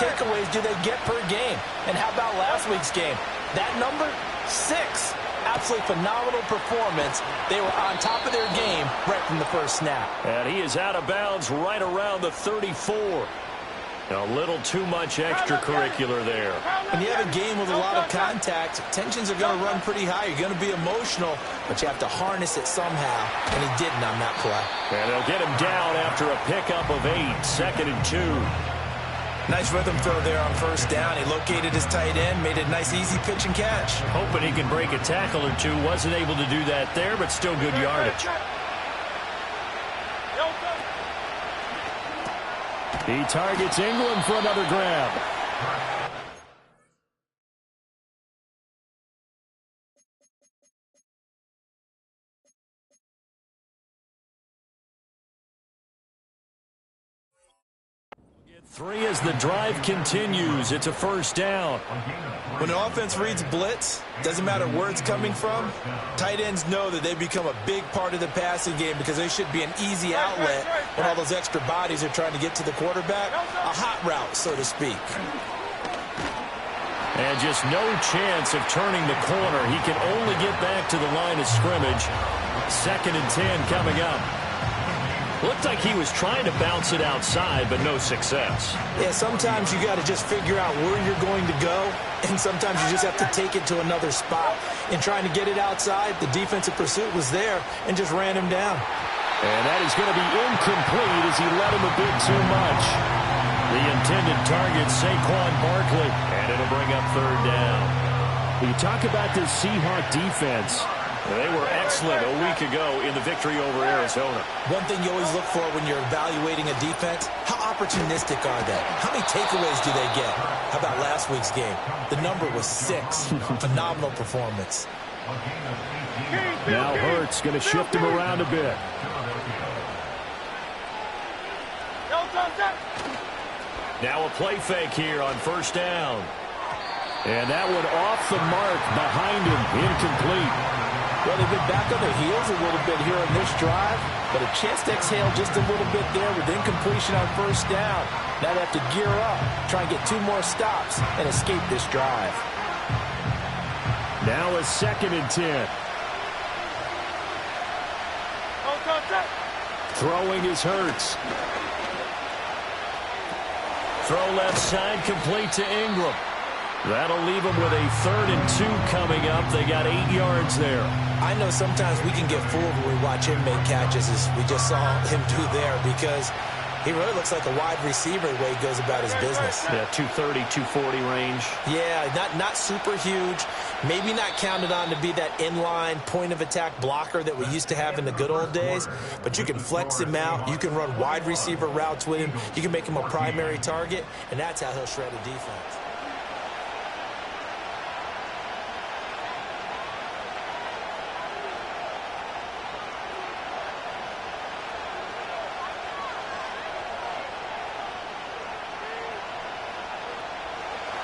takeaways do they get per game? And how about last week's game? That number? 6. Absolutely phenomenal performance. They were on top of their game right from the first snap. And he is out of bounds right around the 34. A little too much extracurricular there. When you have a game with a lot of contact, tensions are going to run pretty high. You're going to be emotional, but you have to harness it somehow, and he didn't on that play. And they'll get him down after a pickup of 8, 2nd and 2. Nice rhythm throw there on first down. He located his tight end, made a nice easy pitch and catch. Hoping he can break a tackle or two. Wasn't able to do that there, but still good yardage. He targets Ingram for another grab. Three as the drive continues. It's a first down. When the offense reads blitz, doesn't matter where it's coming from, tight ends know that they become a big part of the passing game because they should be an easy outlet when all those extra bodies are trying to get to the quarterback. A hot route, so to speak. And just no chance of turning the corner. He can only get back to the line of scrimmage. 2nd and 10 coming up. Looked like he was trying to bounce it outside, but no success. Yeah, sometimes you got to just figure out where you're going to go, and sometimes you just have to take it to another spot. In trying to get it outside, the defensive pursuit was there and just ran him down. And that is going to be incomplete as he let him a bit too much. The intended target, Saquon Barkley, and it'll bring up 3rd down. You talk about this Seahawks defense. They were excellent a week ago in the victory over Arizona. One thing you always look for when you're evaluating a defense, how opportunistic are they? How many takeaways do they get? How about last week's game? The number was 6. Phenomenal performance. Now Hurts going to shift him around a bit. Now a play fake here on first down. And that one off the mark behind him, incomplete. Well, they've been back on their heels a little bit here on this drive, but a chance to exhale just a little bit there with incompletion on first down. Now they have to gear up, try and get 2 more stops, and escape this drive. Now a 2nd and 10. Throwing is Hurts. Throw left side, complete to Ingram. That'll leave them with a 3rd and 2 coming up. They got 8 yards there. I know sometimes we can get fooled when we watch him make catches, as we just saw him do there, because he really looks like a wide receiver the way he goes about his business. Yeah, 230, 240 range. Yeah, not super huge. Maybe not counted on to be that inline point-of-attack blocker that we used to have in the good old days, but you can flex him out. You can run wide receiver routes with him. You can make him a primary target, and that's how he'll shred a defense.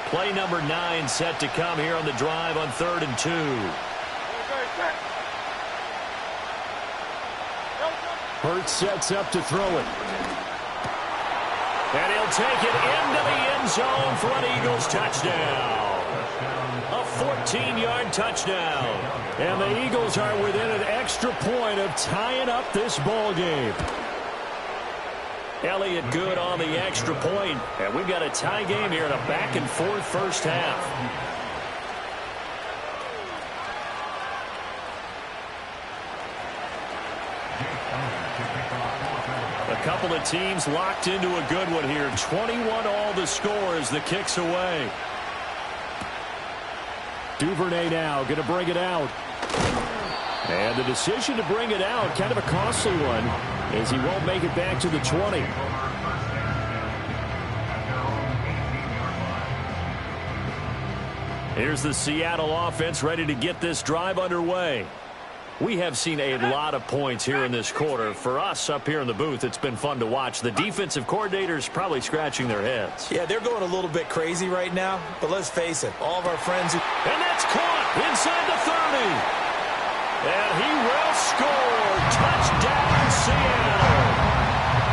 Play number 9 set to come here on the drive on 3rd and 2. Hurts sets up to throw it. And he'll take it into the end zone for an Eagles touchdown. A 14-yard touchdown. And the Eagles are within an extra point of tying up this ball game. Elliott good on the extra point, and we've got a tie game here in a back-and-forth first half. A couple of teams locked into a good one here. 21 all the score as the kick's away. Duvernay now going to bring it out. And the decision to bring it out, kind of a costly one, as he won't make it back to the 20. Here's the Seattle offense ready to get this drive underway. We have seen a lot of points here in this quarter. For us up here in the booth, it's been fun to watch. The defensive coordinators probably scratching their heads. Yeah, they're going a little bit crazy right now, but let's face it, all of our friends who... And that's caught inside the 30. And he will score. Touchdown, Seattle.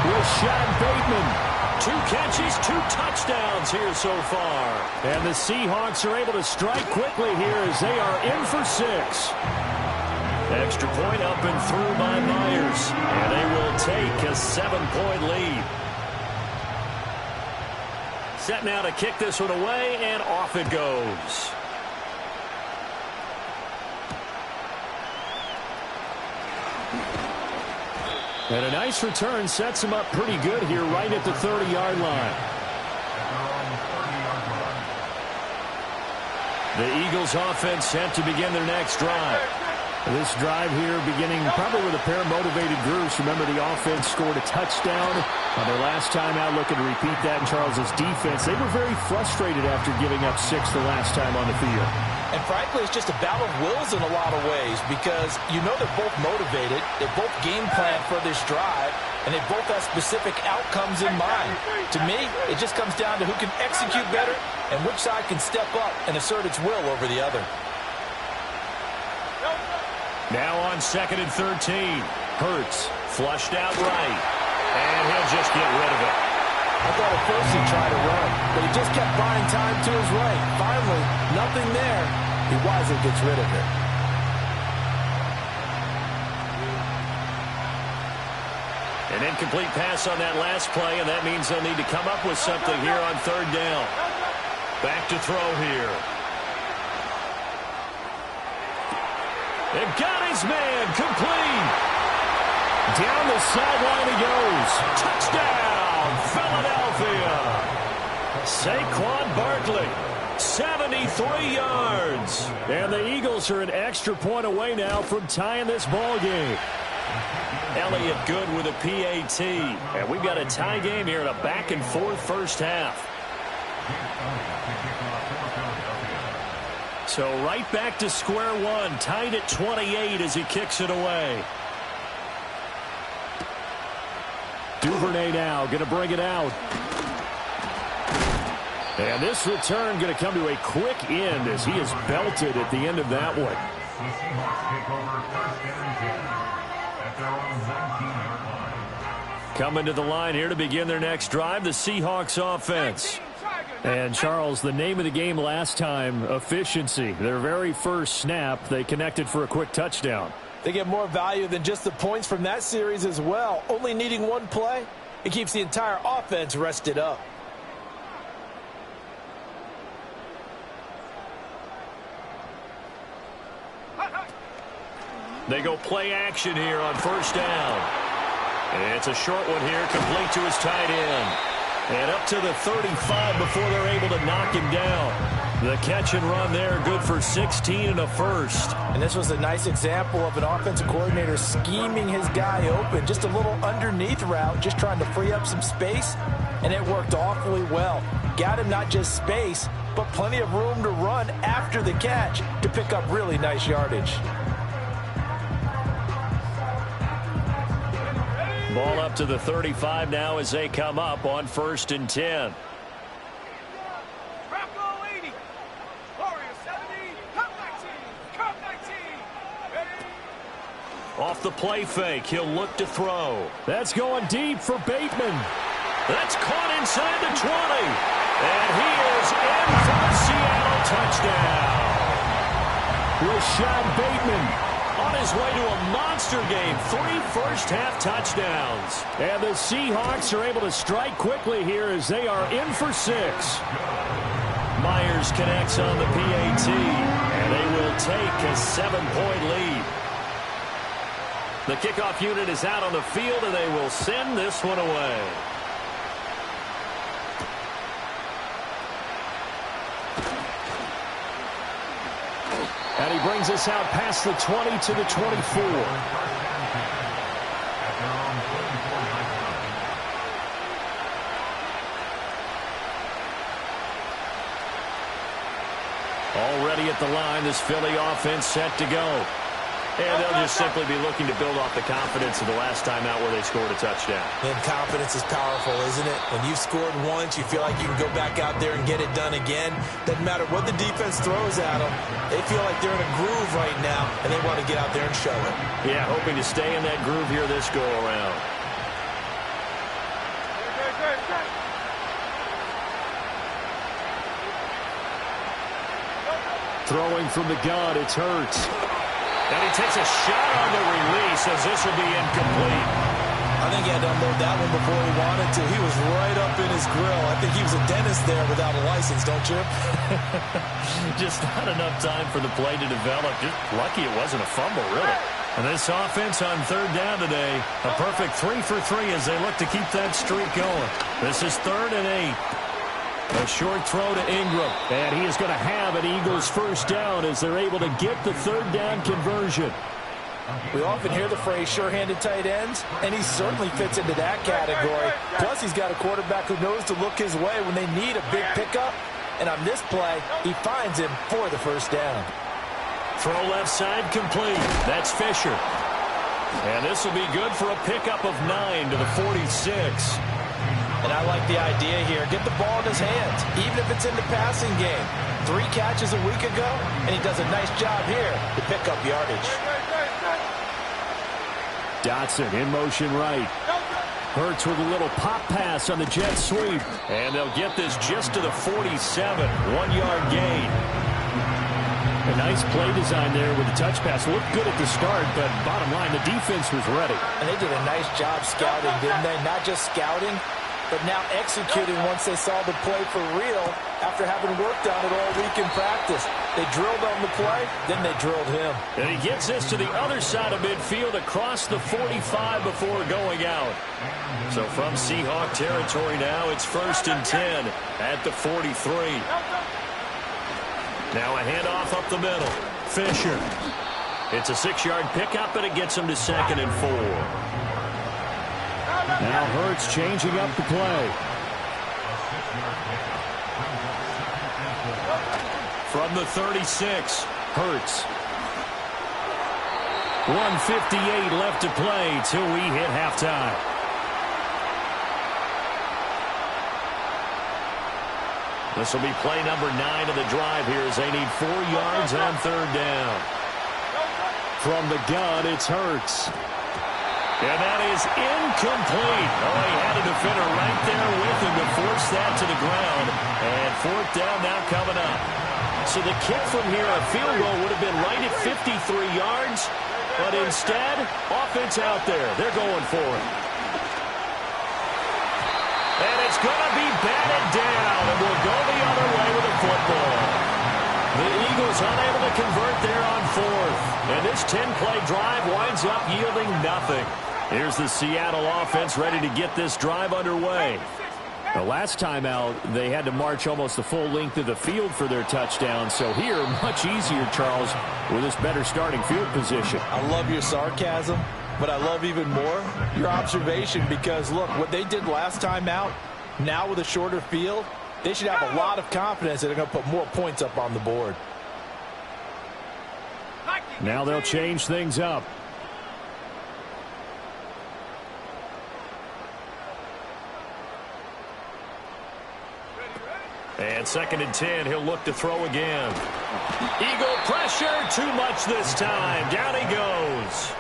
Rashad Bateman 2 catches, 2 touchdowns here so far. And the Seahawks are able to strike quickly here as they are in for 6. Extra point up and through by Myers. And they will take a 7-point lead. Set now to kick this one away, and off it goes. And a nice return sets him up pretty good here right at the 30-yard line. The Eagles offense set to begin their next drive. This drive here beginning probably with a pair of motivated groups. Remember, the offense scored a touchdown on their last time out, looking to repeat that in Charles's defense. They were very frustrated after giving up 6 the last time on the field. And frankly, it's just a battle of wills in a lot of ways because you know they're both motivated, they both game plan for this drive, and they both have specific outcomes in mind. To me, it just comes down to who can execute better and which side can step up and assert its will over the other. Now on 2nd and 13. Hurts flushed out right. And he'll just get rid of it. I thought at first he tried to run, but he just kept buying time to his right. Finally, nothing there. He wisely gets rid of it. An incomplete pass on that last play, and that means they'll need to come up with something here on 3rd down. Back to throw here. They've got his man complete. Down the sideline he goes. Touchdown, Philadelphia. Saquon Barkley, 73 yards. And the Eagles are an extra point away now from tying this ball game. Elliott good with a PAT. And we've got a tie game here in a back-and-forth first half. So right back to square one, tied at 28 as he kicks it away. Duvernay now going to bring it out. And this return going to come to a quick end as he is belted at the end of that one. Coming to the line here to begin their next drive, the Seahawks offense. And, Charles, the name of the game last time, efficiency. Their very first snap, they connected for a quick touchdown. They get more value than just the points from that series as well. Only needing one play, it keeps the entire offense rested up. They go play action here on 1st down. And it's a short one here, complete to his tight end. And up to the 35 before they're able to knock him down. The catch and run there, good for 16 and a first. And this was a nice example of an offensive coordinator scheming his guy open. Just a little underneath route, just trying to free up some space. And it worked awfully well. Got him not just space, but plenty of room to run after the catch to pick up really nice yardage. Ball up to the 35 now as they come up on 1st and 10. Off the play fake, he'll look to throw. That's going deep for Bateman. That's caught inside the 20. And he is in for the Seattle touchdown. Rashad Bateman on his way to a monster game. 3 first-half touchdowns. And the Seahawks are able to strike quickly here as they are in for 6. Myers connects on the PAT. And they will take a 7-point lead. The kickoff unit is out on the field, and they will send this one away. And he brings us out past the 20 to the 24. Already at the line, this Philly offense set to go. And they'll just simply be looking to build off the confidence of the last time out where they scored a touchdown. And confidence is powerful, isn't it? When you've scored once, you feel like you can go back out there and get it done again. Doesn't matter what the defense throws at them. They feel like they're in a groove right now, and they want to get out there and show it. Yeah, hoping to stay in that groove here this go-around. Throwing from the gun, it's Hurts. And he takes a shot on the release as this will be incomplete. I think he had to unload that one before he wanted to. He was right up in his grill. I think he was a dentist there without a license, don't you? Just not enough time for the play to develop. Just lucky it wasn't a fumble, really. And this offense on third down today, a perfect 3 for 3 as they look to keep that streak going. This is 3rd and 8. A short throw to Ingram. And he is going to have an Eagles first down as they're able to get the third down conversion. We often hear the phrase sure-handed tight ends, and he certainly fits into that category. Plus, he's got a quarterback who knows to look his way when they need a big pickup. And on this play, he finds him for the first down. Throw left side complete. That's Fisher. And this will be good for a pickup of 9 to the 46. And I like the idea here. Get the ball in his hands, even if it's in the passing game. 3 catches a week ago, and he does a nice job here to pick up yardage. Dotson in motion right. Hurts with a little pop pass on the jet sweep. And they'll get this just to the 47. 1-yard gain. A nice play design there with the touch pass. Looked good at the start, but bottom line, the defense was ready. And they did a nice job scouting, didn't they? Not just scouting, but now executing once they saw the play for real after having worked on it all week in practice. They drilled on the play, then they drilled him. And he gets this to the other side of midfield across the 45 before going out. So from Seahawk territory now, it's 1st and 10 at the 43. Now a handoff up the middle. Fisher. It's a 6-yard pickup, and it gets him to 2nd and 4. Now Hurts changing up the play. From the 36, Hurts. 1:58 left to play till we hit halftime. This will be play number 9 of the drive here as they need 4 yards on third down. From the gun, it's Hurts. And that is incomplete. Oh, he had a defender right there with him to force that to the ground. And 4th down now coming up. So the kick from here, a field goal, would have been right at 53 yards. But instead, offense out there. They're going for it. And it's going to be batted down. And we'll go the other way with the football. The Eagles unable to convert there on 4th. And this 10-play drive winds up yielding nothing. Here's the Seattle offense ready to get this drive underway. The last time out, they had to march almost the full length of the field for their touchdown. So here, much easier, Charles, with this better starting field position. I love your sarcasm, but I love even more your observation because, look, what they did last time out, now with a shorter field, they should have a lot of confidence that they're going to put more points up on the board. Now they'll change things up. And 2nd and 10, he'll look to throw again. Eagle pressure, too much this time. Down he goes.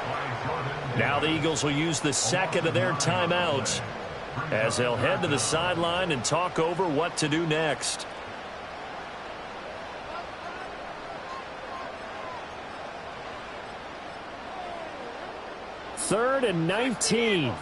Now the Eagles will use the 2nd of their timeouts as they'll head to the sideline and talk over what to do next. Third and 19.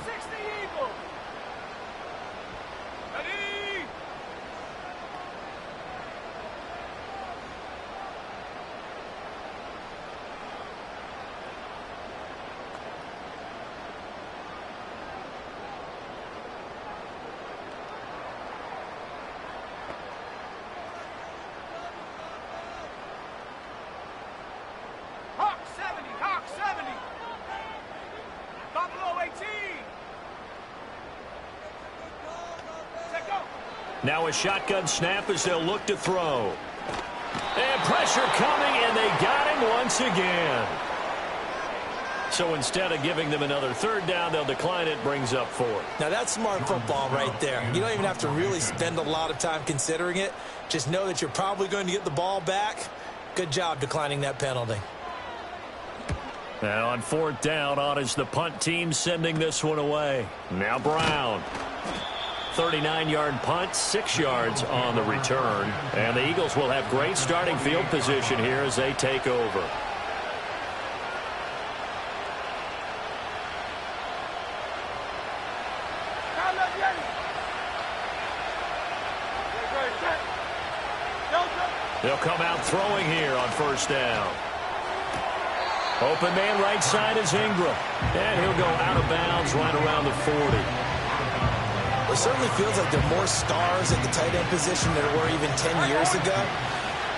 Now a shotgun snap as they'll look to throw. And pressure coming, and they got him once again. So instead of giving them another 3rd down, they'll decline it, brings up 4th. Now that's smart football right there. You don't even have to really spend a lot of time considering it. Just know that you're probably going to get the ball back. Good job declining that penalty. Now on 4th down, on is the punt team sending this one away. Now Brown. 39-yard punt, 6 yards on the return. And the Eagles will have great starting field position here as they take over. They'll come out throwing here on first down. Open man right side is Ingram. And he'll go out of bounds right around the 40. It certainly feels like there are more stars at the tight end position than there were even 10 years ago.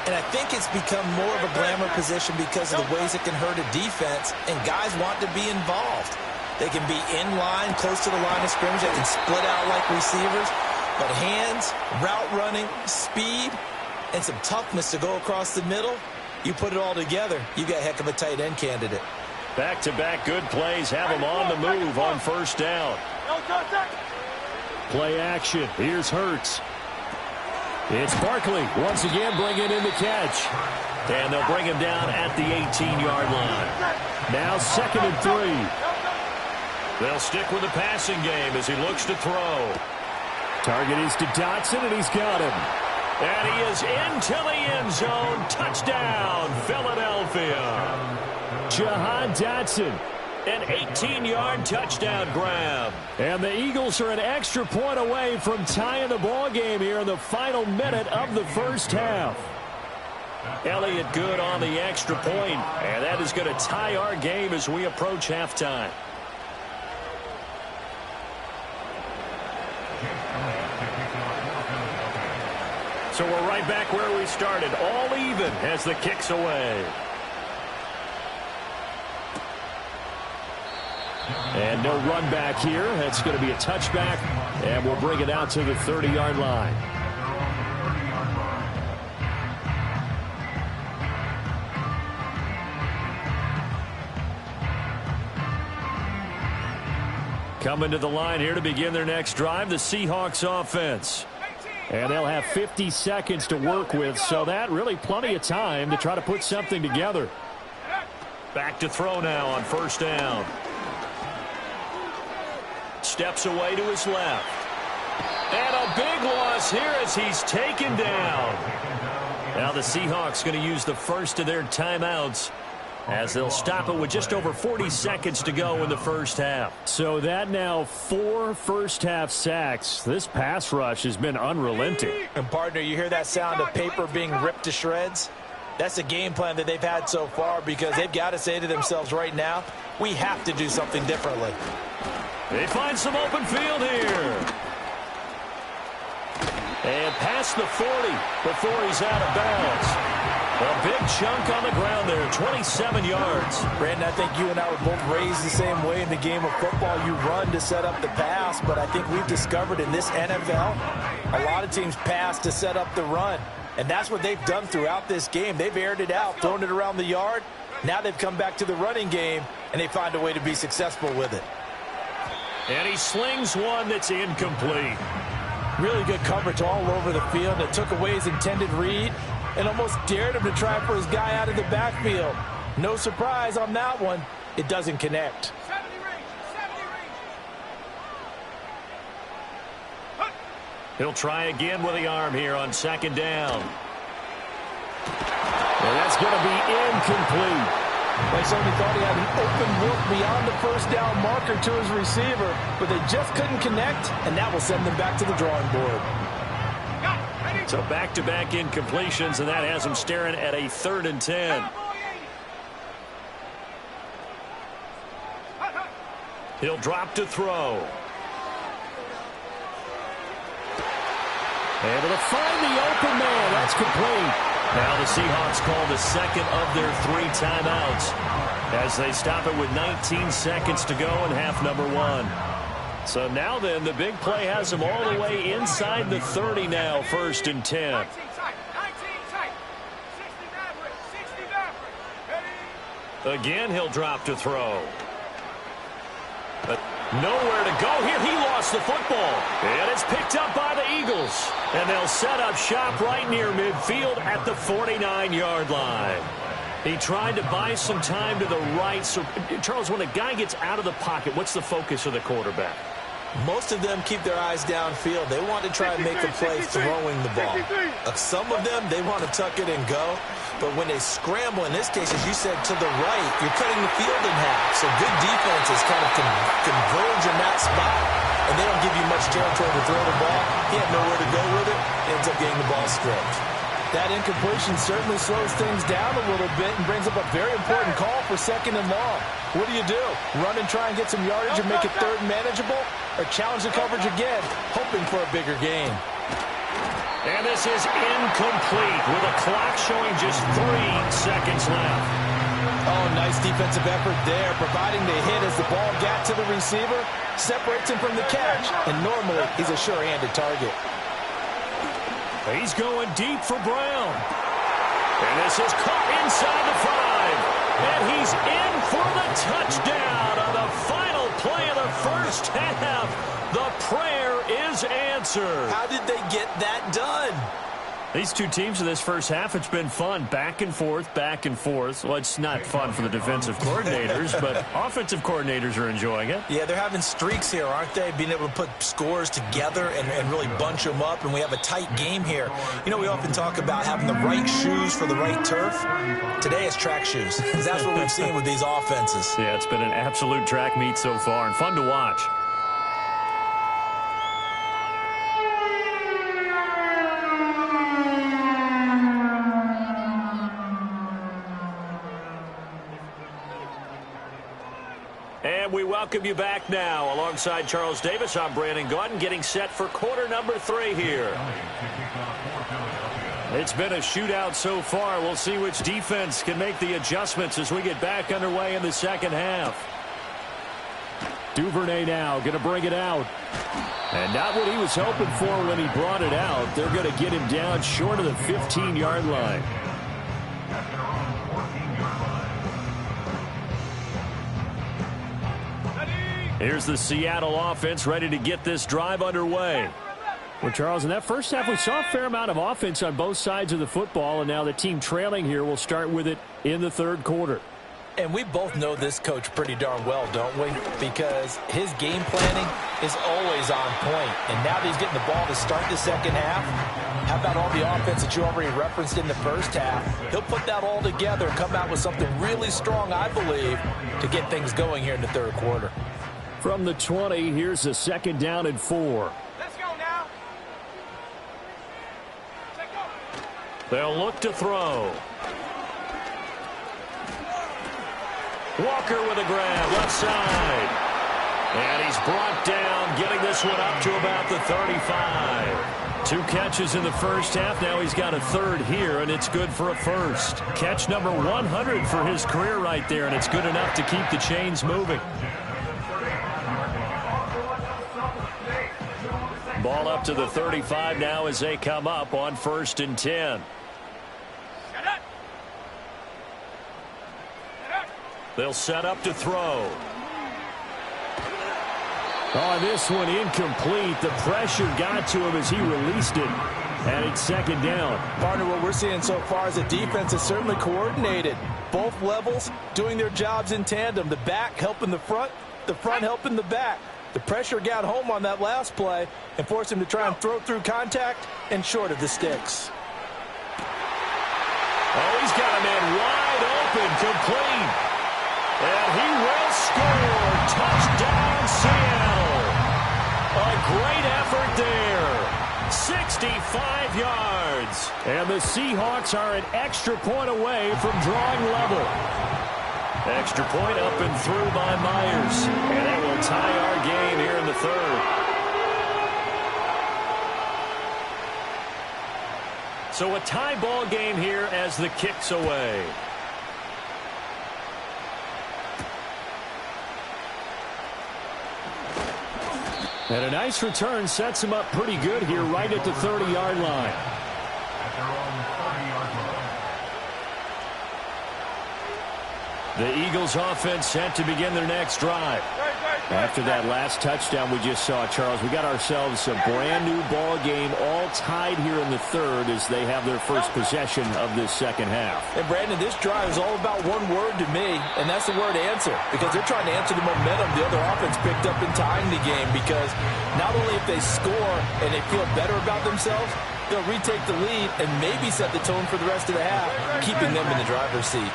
And I think it's become more of a glamour position because of the ways it can hurt a defense, and guys want to be involved. They can be in line, close to the line of scrimmage. They can split out like receivers. But hands, route running, speed, and some toughness to go across the middle, you put it all together, you got a heck of a tight end candidate. Back-to-back good plays have him on the move on first down. Play action. Here's Hurts. It's Barkley once again bringing in the catch. And they'll bring him down at the 18-yard line. Now 2nd and 3. They'll stick with the passing game as he looks to throw. Target is to Dotson, and he's got him. And he is into the end zone. Touchdown, Philadelphia. Jahan Dotson, an 18-yard touchdown grab. And the Eagles are an extra point away from tying the ball game here in the final minute of the first half. Elliott good on the extra point, and that is going to tie our game as we approach halftime. So we're right back where we started, all even as the kick's away. And no run back here. That's going to be a touchback, and we'll bring it out to the 30-yard line. Coming to the line here to begin their next drive, the Seahawks offense. And they'll have 50 seconds to work with, so that really plenty of time to try to put something together. Back to throw now on first down. Steps away to his left. And a big loss here as he's taken down. Now the Seahawks going to use the first of their timeouts as they'll stop it with just over 40 seconds to go in the first half. So that now 4 first-half sacks. This pass rush has been unrelenting. And, partner, you hear that sound of paper being ripped to shreds? That's the game plan that they've had so far because they've got to say to themselves right now, we have to do something differently. They find some open field here. And past the 40 before he's out of bounds. A big chunk on the ground there, 27 yards. Brandon, I think you and I were both raised the same way in the game of football. You run to set up the pass, but I think we've discovered in this NFL, a lot of teams pass to set up the run. And that's what they've done throughout this game. They've aired it out, thrown it around the yard. Now they've come back to the running game, and they find a way to be successful with it. And he slings one that's incomplete. Really good coverage all over the field. It took away his intended read and almost dared him to try for his guy out of the backfield. No surprise on that one. It doesn't connect. He'll try again with the arm here on second down. And that's going to be incomplete. Somebody thought he had an open look beyond the first down marker to his receiver, but they just couldn't connect, and that will send them back to the drawing board. So back-to-back incompletions, and that has them staring at a 3rd and 10. He'll drop to throw. Able to find the open man. That's complete. Now the Seahawks call the second of their 3 timeouts as they stop it with 19 seconds to go in half number 1. So now then, the big play has them all the way inside the 30 now, 1st and 10. Again, he'll drop to throw. But nowhere to go here. He lost the football. And it's picked up by the Eagles. And they'll set up shop right near midfield at the 49-yard line. He tried to buy some time to the right. So, Charles, when a guy gets out of the pocket, what's the focus of the quarterback? Most of them keep their eyes downfield. They want to try and make a play throwing the ball. Some of them, they want to tuck it and go. But when they scramble, in this case, as you said, to the right, you're cutting the field in half. So good defenses kind of converge in that spot, and they don't give you much territory to throw the ball. He had nowhere to go with it. Ends up getting the ball stripped. That incompletion certainly slows things down a little bit and brings up a very important call for 2nd and long. What do? Run and try and get some yardage and make it 3rd and manageable? Or challenge the coverage again, hoping for a bigger gain? And this is incomplete with a clock showing just 3 seconds left. Oh, nice defensive effort there, providing the hit as the ball got to the receiver, separates him from the catch, and normally he's a sure-handed target. He's going deep for Brown. And this is caught inside the 5. And he's in for the touchdown on the final play of the first half. The prayer is answered. How did they get that done? These two teams in this first half, it's been fun. Back and forth, back and forth. Well, it's not fun for the defensive coordinators, but offensive coordinators are enjoying it. Yeah, they're having streaks here, aren't they? Being able to put scores together and really bunch them up, and we have a tight game here. You know, we often talk about having the right shoes for the right turf. Today it's track shoes, because that's what we've seen with these offenses. Yeah, it's been an absolute track meet so far, and fun to watch. And we welcome you back now. Alongside Charles Davis, I'm Brandon Gaudin, getting set for quarter number 3 here. It's been a shootout so far. We'll see which defense can make the adjustments as we get back underway in the second half. Duvernay now going to bring it out. And not what he was hoping for when he brought it out. They're going to get him down short of the 15-yard line. Here's the Seattle offense ready to get this drive underway. Well, Charles, in that first half, we saw a fair amount of offense on both sides of the football, and now the team trailing here will start with it in the 3rd quarter. And we both know this coach pretty darn well, don't we? Because his game planning is always on point. And now that he's getting the ball to start the second half, how about all the offense that you already referenced in the first half? He'll put that all together and come out with something really strong, I believe, to get things going here in the 3rd quarter. From the 20, here's a 2nd down and 4. Let's go now. They'll look to throw. Walker with a grab, left side. And he's brought down, getting this one up to about the 35. 2 catches in the first half. Now he's got a 3rd here, and it's good for a 1st. Catch number 100 for his career right there, and it's good enough to keep the chains moving. Ball up to the 35 now as they come up on 1st and 10. They'll set up to throw. On this one, incomplete. The pressure got to him as he released it. And it's 2nd down. Partner, what we're seeing so far is the defense is certainly coordinated. Both levels doing their jobs in tandem. The back helping the front helping the back. The pressure got home on that last play and forced him to try and throw through contact and short of the sticks. Oh, he's got a man wide open, complete. And he will score. Touchdown, Seattle. A great effort there. 65 yards. And the Seahawks are an extra point away from drawing level. Extra point up and through by Myers. And that will tie our game here in the 3rd. So a tie ball game here as the kick's away. And a nice return sets him up pretty good here right at the 30-yard line. The Eagles offense set to begin their next drive. After that last touchdown we just saw, Charles, we got ourselves a brand new ball game, all tied here in the third as they have their first possession of this second half. And Brandon, this drive is all about one word to me, and that's the word answer, because they're trying to answer the momentum the other offense picked up in tying the game, because not only if they score and they feel better about themselves, they'll retake the lead and maybe set the tone for the rest of the half, keeping them in the driver's seat.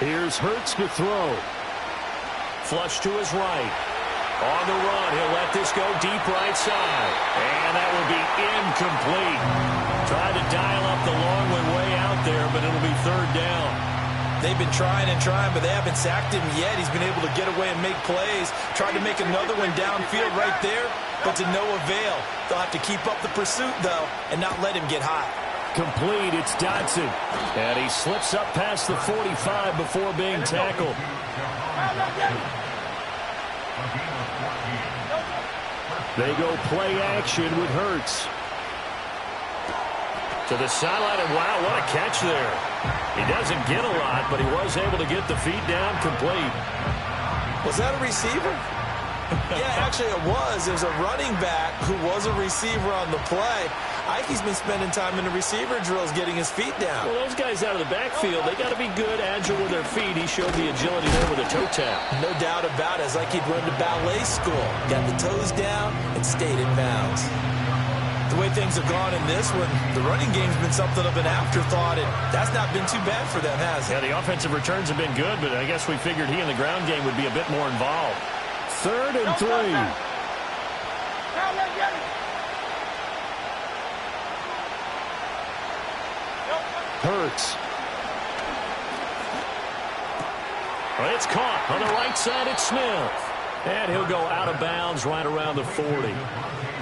Here's Hurts to throw. Flush to his right. On the run, he'll let this go deep right side. And that will be incomplete. Tried to dial up the long one way out there, but it'll be third down. They've been trying and trying, but they haven't sacked him yet. He's been able to get away and make plays. Tried to make another one downfield right there, but to no avail. They'll have to keep up the pursuit, though, and not let him get hot. Complete, it's Dotson. And he slips up past the 45 before being tackled. They go play action with Hurts. To the sideline, and wow, what a catch there. He doesn't get a lot, but he was able to get the feet down complete. Was that a receiver? Yeah, actually it was. There's a running back who was a receiver on the play. Ike's been spending time in the receiver drills getting his feet down. Well, those guys out of the backfield, they got to be good, agile with their feet. He showed the agility there with a toe tap. No doubt about it. It's like he'd run to ballet school. Got the toes down and stayed in bounds. The way things have gone in this one, the running game's been something of an afterthought, and that's not been too bad for them, has it? Yeah, the offensive returns have been good, but I guess we figured he in the ground game would be a bit more involved. 3rd and 3. Hurts. Well, it's caught on the right side. It's Smith. And he'll go out of bounds right around the 40.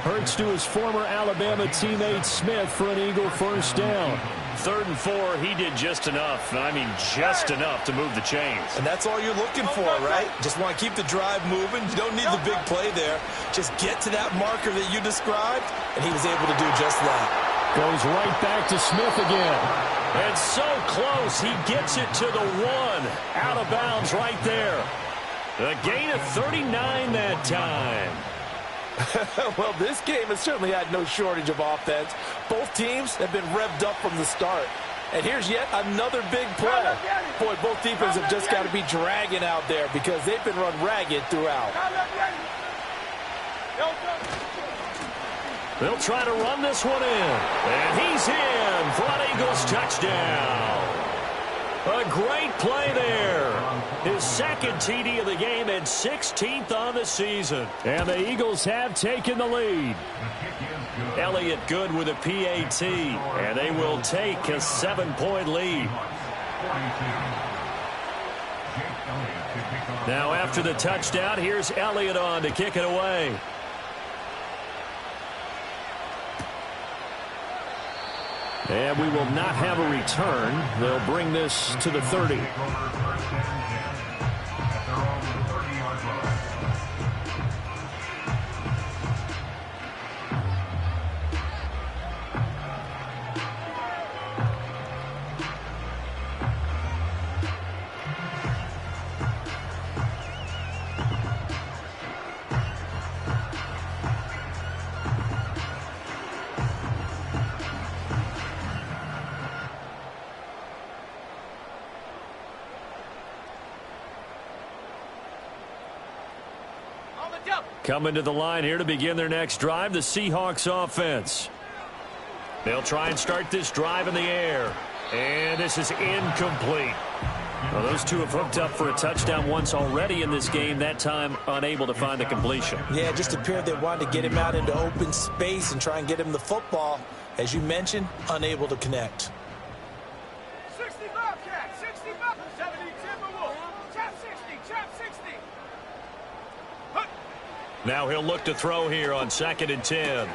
Hurts to his former Alabama teammate Smith for an Eagle first down. 3rd and 4, he did just enough. I mean, just enough to move the chains. And that's all you're looking for, right? Just want to keep the drive moving. You don't need the big play there. Just get to that marker that you described, and he was able to do just that. Goes right back to Smith again. And so close, he gets it to the 1. Out of bounds right there. A gain of 39 that time. Well, this game has certainly had no shortage of offense. Both teams have been revved up from the start. And here's yet another big play. Boy, both defenses have just got to be dragging out there because they've been run ragged throughout. They'll try to run this one in. And he's in for an Eagles touchdown. A great play there. His second TD of the game and 16th on the season. And the Eagles have taken the lead. Elliott good with a PAT. And they will take a 7-point lead. Now after the touchdown, here's Elliott on to kick it away. And we will not have a return. They'll bring this to the 30. Coming to the line here to begin their next drive, the Seahawks offense. They'll try and start this drive in the air. And this is incomplete. Well, those two have hooked up for a touchdown once already in this game, that time unable to find the completion. Yeah, it just appeared they wanted to get him out into open space and try and get him the football. As you mentioned, unable to connect. 60 Bobcat, 60 Bobcat, 70 Timberwolf, chop 60, chop 60. Now he'll look to throw here on 2nd and 10.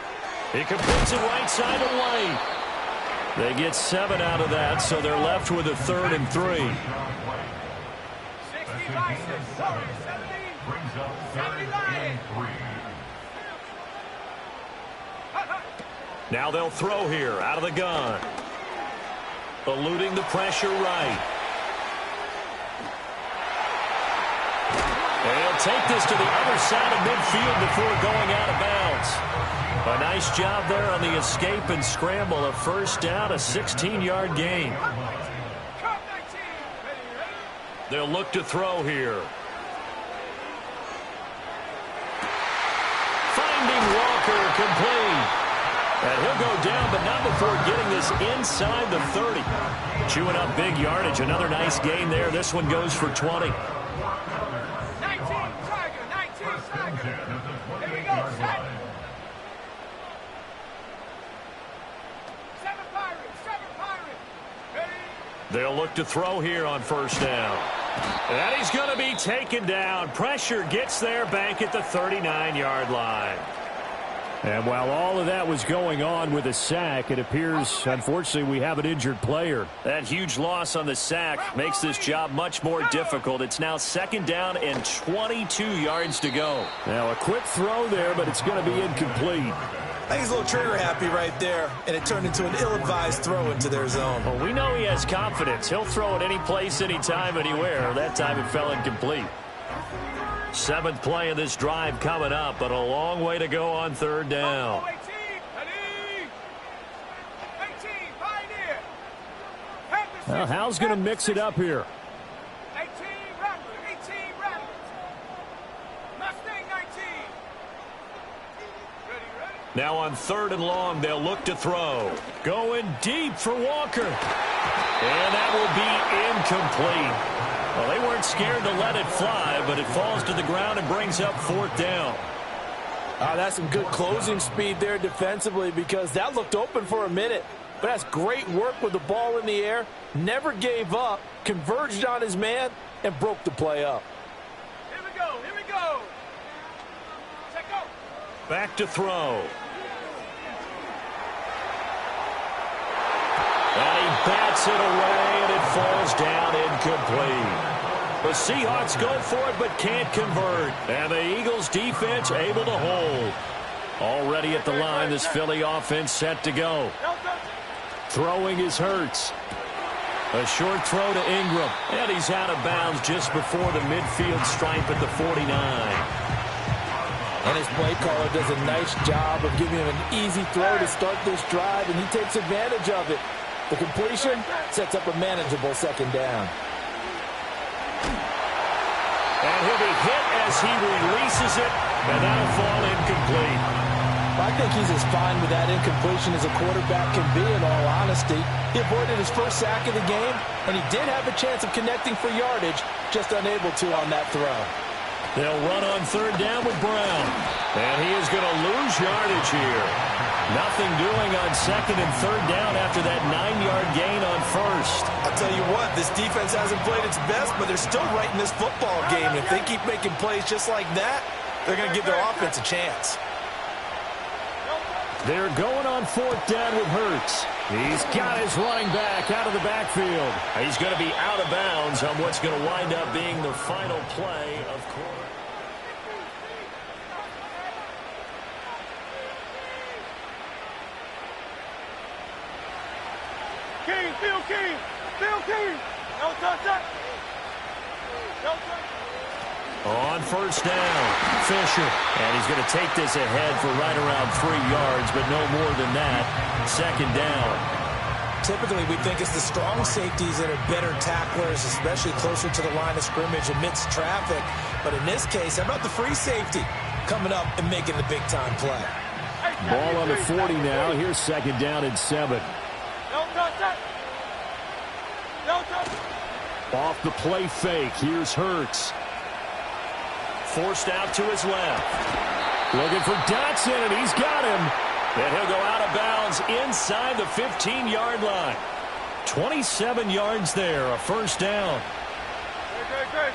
He completes it right side to White. They get 7 out of that, so they're left with a 3rd and 3. 60 Lions, 70, 70 Lions. Now they'll throw here out of the gun. Eluding the pressure right. And they'll take this to the other side of midfield before going out of bounds. A nice job there on the escape and scramble. A first down, a 16-yard gain. They'll look to throw here. Finding Walker, complete. And he'll go down, but not before getting this inside the 30. Chewing up big yardage. Another nice gain there. This one goes for 20. 19 Tiger, 19 Tiger. Here we go, set. 7 Pirates, 7 Pirates. Ready? They'll look to throw here on first down. And he's going to be taken down. Pressure gets there, bank at the 39-yard line. And while all of that was going on with a sack, it appears, unfortunately, we have an injured player. That huge loss on the sack makes this job much more difficult. It's now second down and 22 yards to go. Now, a quick throw there, but it's going to be incomplete. I think he's a little trigger happy right there, and it turned into an ill-advised throw into their zone. Well, we know he has confidence. He'll throw it any place, anytime, anywhere. That time it fell incomplete. 7th play of this drive coming up, but a long way to go on third down. 18, ready? 18, Pioneer. Well, Hal's going to mix it up here. 18, Rattler, 18, Rattler. Mustang, 19. Ready? Now on 3rd and long, they'll look to throw. Going deep for Walker. And that will be incomplete. Well, they weren't scared to let it fly, but it falls to the ground and brings up 4th down. That's some good closing speed there defensively, because that looked open for a minute. But that's great work with the ball in the air. Never gave up, converged on his man, and broke the play up. Here we go, here we go. Check out. Back to throw. And he bats it away, and it falls down incomplete. The Seahawks go for it, but can't convert. And the Eagles' defense able to hold. Already at the line, this Philly offense set to go. Throwing is Hurts. A short throw to Ingram. And he's out of bounds just before the midfield stripe at the 49. And his play caller does a nice job of giving him an easy throw to start this drive, and he takes advantage of it. The completion sets up a manageable second down. And he'll be hit as he releases it, and that'll fall incomplete. I think he's as fine with that incompletion as a quarterback can be, in all honesty. He avoided his first sack of the game, and he did have a chance of connecting for yardage, just unable to on that throw. They'll run on 3rd down with Brown. And he is going to lose yardage here. Nothing doing on 2nd and 3rd down after that 9-yard gain on 1st. I'll tell you what, this defense hasn't played its best, but they're still right in this football game. If they keep making plays just like that, they're going to give their offense a chance. They're going on 4th down with Hurts. He's got his running back out of the backfield. He's going to be out of bounds on what's going to wind up being the final play of quarter. King, Phil King, Phil King. No touch that. No touch. On 1st down, Fisher. And he's going to take this ahead for right around 3 yards, but no more than that. 2nd down. Typically, we think it's the strong safeties that are better tacklers, especially closer to the line of scrimmage amidst traffic. But in this case, how about the free safety coming up and making the big-time play? Ball on the 40 now. Here's 2nd down and 7. No touch that. No touch. Off the play fake. Here's Hurts. Forced out to his left. Looking for Dotson, and he's got him. And he'll go out of bounds inside the 15-yard line. 27 yards there, a 1st down. Great.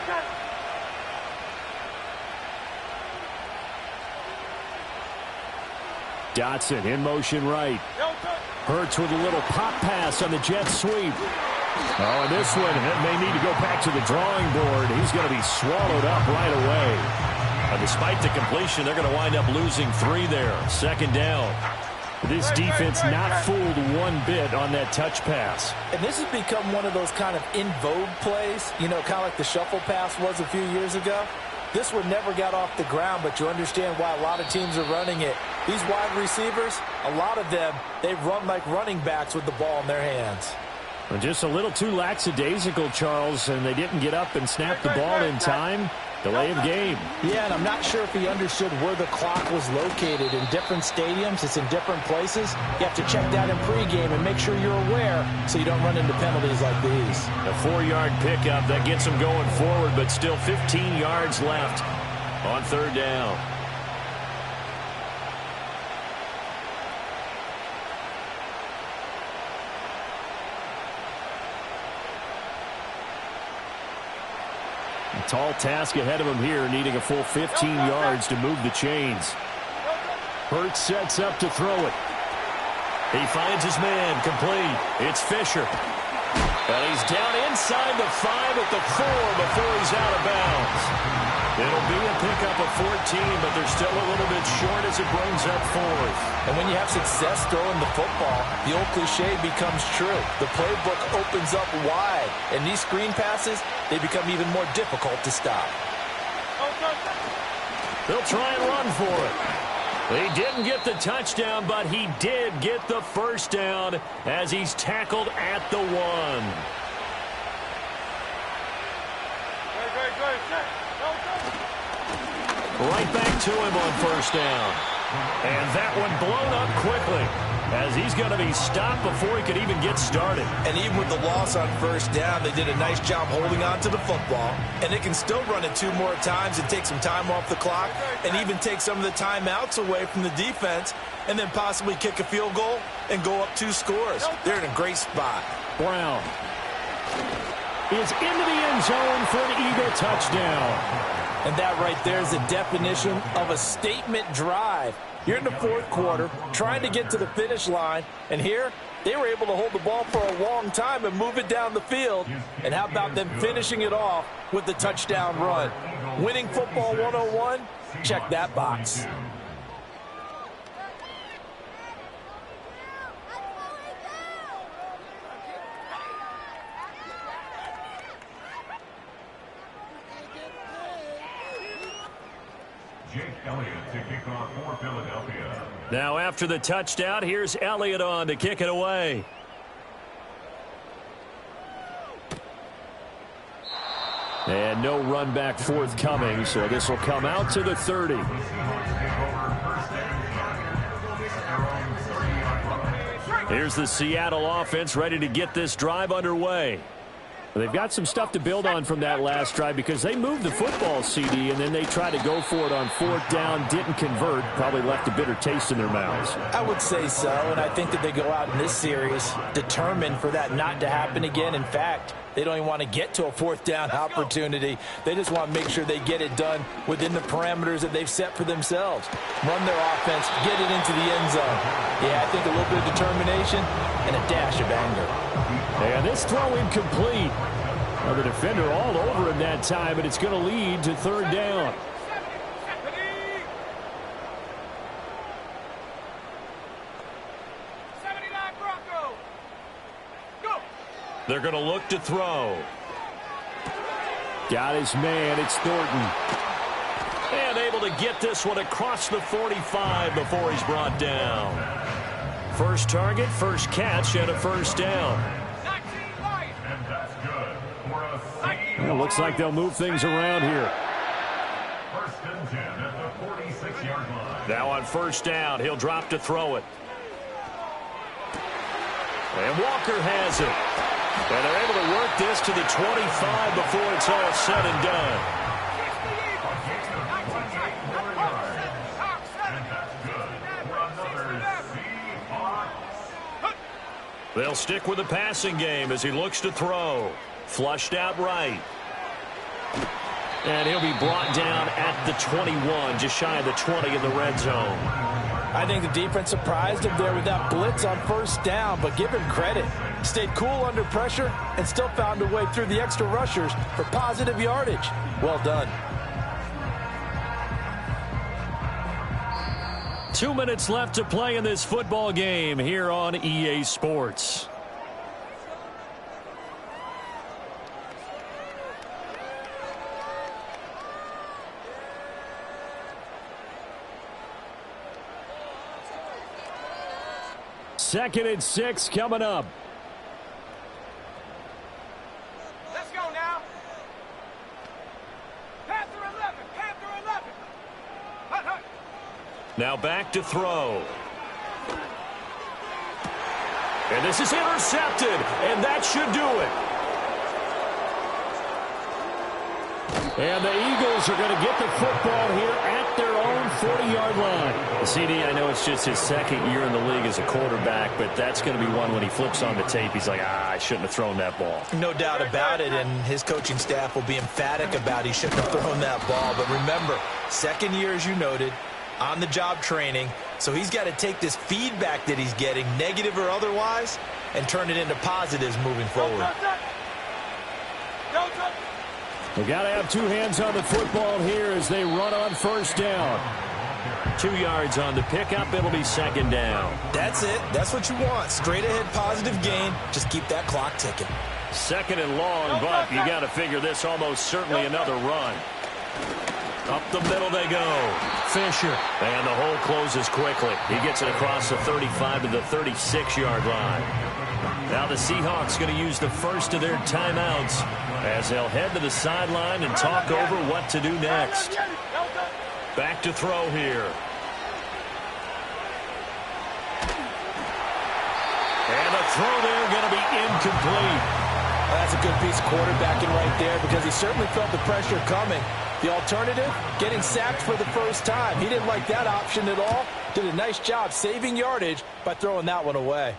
Dotson in motion right. Hurts with a little pop pass on the jet sweep. Oh, and this one may need to go back to the drawing board. He's going to be swallowed up right away. Despite the completion, they're going to wind up losing 3 there. 2nd down. This defense not fooled one bit on that touch pass. And this has become one of those kind of in vogue plays, you know, kind of like the shuffle pass was a few years ago. This one never got off the ground, but you understand why a lot of teams are running it. These wide receivers, a lot of them, they run like running backs with the ball in their hands. Well, just a little too lackadaisical, Charles, and they didn't get up and snap the ball in time. Delay of game. Yeah, and I'm not sure if he understood where the clock was located. In different stadiums, it's in different places. You have to check that in pregame and make sure you're aware so you don't run into penalties like these. A 4-yard pickup that gets them going forward, but still 15 yards left on third down. Tall task ahead of him here, needing a full 15 yards to move the chains. Hurts sets up to throw it. He finds his man, complete. It's Fisher. And he's down inside the 5 at the 4 before he's out of bounds. It'll be a pickup of 14, but they're still a little bit short as it brings up 4th. And when you have success throwing the football, the old cliche becomes true. The playbook opens up wide, and these screen passes, they become even more difficult to stop. They'll try and run for it. He didn't get the touchdown, but he did get the first down as he's tackled at the 1. Right back to him on first down. And that one blown up quickly as he's going to be stopped before he could even get started. And even with the loss on first down, they did a nice job holding on to the football. And they can still run it 2 more times and take some time off the clock and even take some of the timeouts away from the defense and then possibly kick a field goal and go up 2 scores. They're in a great spot. Brown is into the end zone for an Eagle touchdown. And that right there is the definition of a statement drive. You're in the 4th quarter, trying to get to the finish line, and here they were able to hold the ball for a long time and move it down the field. And how about them finishing it off with the touchdown run? Winning football 101? Check that box. Now after the touchdown, here's Elliott on to kick it away. And no run back forthcoming, so this will come out to the 30. Here's the Seattle offense ready to get this drive underway. They've got some stuff to build on from that last drive because they moved the football, CD, and then they tried to go for it on 4th down, didn't convert, probably left a bitter taste in their mouths. I would say so, and I think that they go out in this series determined for that not to happen again. In fact, they don't even want to get to a 4th down opportunity. They just want to make sure they get it done within the parameters that they've set for themselves. Run their offense, get it into the end zone. Yeah, I think a little bit of determination and a dash of anger. And this throw incomplete. Well, the defender all over him that time, but it's going to lead to 3rd down. They're going to look to throw. Got his man. It's Thornton. And able to get this one across the 45 before he's brought down. First target, first catch, and a first down. Well, looks like they'll move things around here. Now on first down, he'll drop to throw it. And Walker has it. And they're able to work this to the 25 before it's all said and done. They'll stick with the passing game as he looks to throw. Flushed out right. And he'll be brought down at the 21, just shy of the 20 in the red zone. I think the defense surprised him there with that blitz on first down, but give him credit. Stayed cool under pressure and still found a way through the extra rushers for positive yardage. Well done. 2 minutes left to play in this football game here on EA Sports. 2nd and 6 coming up. Let's go now. Panther 11. Panther 11. Hut, hut. Now back to throw. And this is intercepted, and that should do it. And the Eagles are going to get the football here at their own 40-yard line. CD, I know it's just his 2nd year in the league as a quarterback, but that's going to be one when he flips on the tape, he's like, I shouldn't have thrown that ball. No doubt about it, and his coaching staff will be emphatic about he shouldn't have thrown that ball. But remember, 2nd year, as you noted, on-the-job training, so he's got to take this feedback that he's getting, negative or otherwise, and turn it into positives moving forward. They got to have 2 hands on the football here as they run on 1st down. 2 yards on the pickup. It'll be 2nd down. That's it. That's what you want. Straight ahead positive gain. Just keep that clock ticking. 2nd and long, but you got to figure this almost certainly another run. Up the middle they go. Fisher. And the hole closes quickly. He gets it across the 35 to the 36-yard line. Now the Seahawks going to use the first of their timeouts as they'll head to the sideline and talk over what to do next. Back to throw here. And the throw there going to be incomplete. Well, that's a good piece of quarterbacking right there because he certainly felt the pressure coming. The alternative, getting sacked for the first time. He didn't like that option at all. Did a nice job saving yardage by throwing that one away.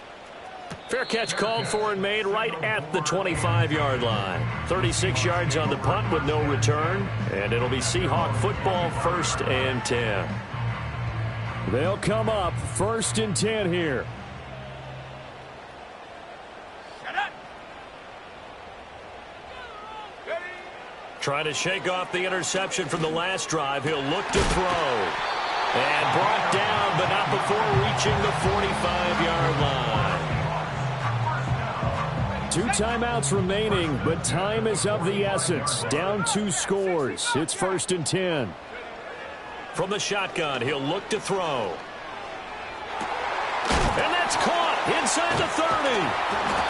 Fair catch called for and made right at the 25-yard line. 36 yards on the punt with no return. And it'll be Seahawk football 1st and 10. They'll come up 1st and 10 here. Trying to shake off the interception from the last drive. He'll look to throw. And brought down, but not before reaching the 45-yard line. 2 timeouts remaining, but time is of the essence. Down 2 scores. It's 1st and 10. From the shotgun, he'll look to throw. And that's caught inside the 30.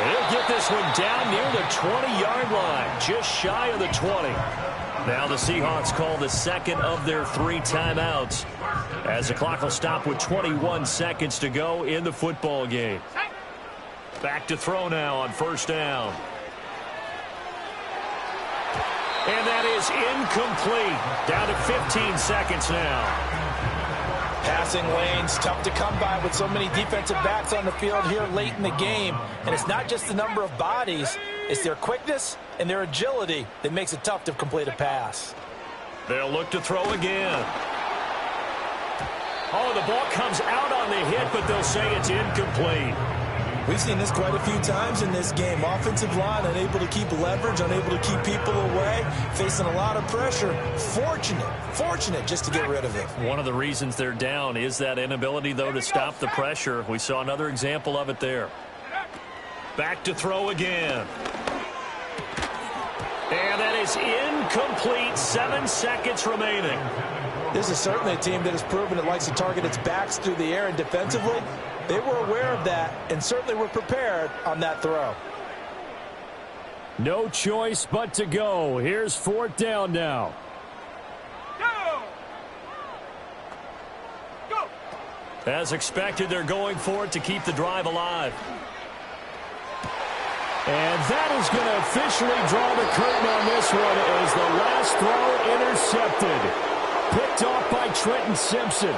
He'll get this one down near the 20-yard line, just shy of the 20. Now the Seahawks call the 2nd of their 3 timeouts as the clock will stop with 21 seconds to go in the football game. Back to throw now on 1st down. And that is incomplete. Down to 15 seconds now. Passing lanes, tough to come by with so many defensive backs on the field here late in the game. And it's not just the number of bodies, it's their quickness and their agility that makes it tough to complete a pass. They'll look to throw again. Oh, the ball comes out on the hit, but they'll say it's incomplete. We've seen this quite a few times in this game. Offensive line unable to keep leverage, unable to keep people away, facing a lot of pressure. Fortunate just to get rid of it. One of the reasons they're down is that inability, though, to stop the pressure. We saw another example of it there. Back to throw again. And that is incomplete. 7 seconds remaining. This is certainly a team that has proven it likes to target its backs through the air, and defensively, they were aware of that and certainly were prepared on that throw. No choice but to go. Here's 4th down now. Go! As expected, they're going for it to keep the drive alive. And that is going to officially draw the curtain on this one as the last throw intercepted. Picked off by Trenton Simpson.